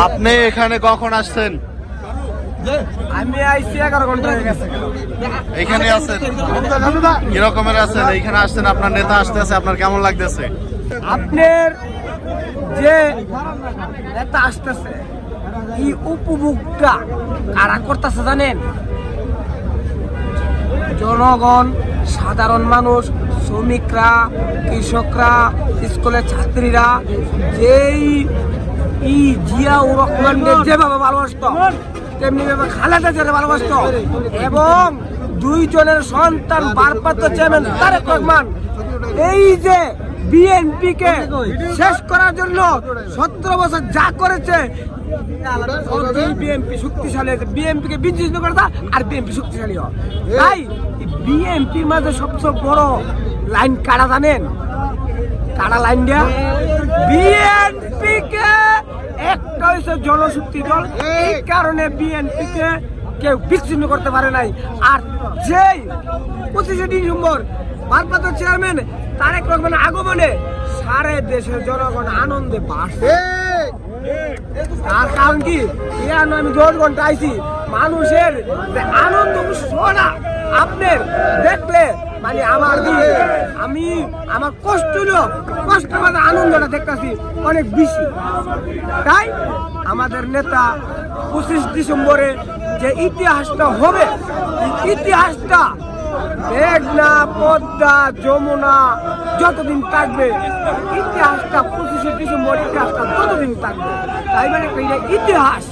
আপনি এখানে কখন আসছেন? আমি আইছি 11 ঘন্টা হয়ে গেছে। এখানে আছেন, কি রকমের আছেন? এইখানে আসছেন, আপনার নেতা আসতেছে, আপনার কেমন লাগতেছে? আপনার যে নেতা আসতেছে এই উপভোগটা কারা করতেছে জানেন? জনগণ, সাধারণ মানুষ, শ্রমিকরা, কৃষকরা, স্কুলের ছাত্রীরা, যেই জিয়াউর রহমানকে যেভাবে ভালোবাসত তেমনি ভাবে খালেদা জিয়াকে ভালোবাসত এবং দুইজনের সন্তান ভারপ্রাপ্ত চেয়ারম্যান তারেক রহমান এই যে বিএনপিকে শেষ করার জন্য 17 বছর যা করেছে, বিএনপি শক্তিশালী হয়েছে। বিএনপিকে বিচ্ছিন্ন করে দাও আর বিএনপি শক্তিশালী হয়। তাই বিএনপির মাঝে সবচেয়ে বড় লাইন কারা জানেন? কারা লাইন দেয়া? বিএনপিকে একটা হয়েছে জনশক্তি দল, এই কারণে বিএনপিকে কেউ বিচ্ছিন্ন করতে পারে নাই। আর যেই 25 ডিসেম্বর ভারপ্রাপ্ত চেয়ারম্যান তারেক রহমানের আগমনে সারা দেশের জনগণ আনন্দে বাড়ছে। তার কারণ কি? আমি 10 ঘন্টা আইছি, মানুষের আনন্দ শোনা আপনার দেখলে মানে আমার কষ্ট হলো, কষ্ট মানে আনন্দটা দেখতেছি অনেক বেশি। তাই আমাদের নেতা 25 ডিসেম্বরে যে ইতিহাসটা হবে, ইতিহাসটা মেঘনা, পদ্মা, যমুনা যতদিন থাকবে, ইতিহাসটা 25 ডিসেম্বর ইতিহাসটা ততদিন থাকবে। তাই মানে ইতিহাস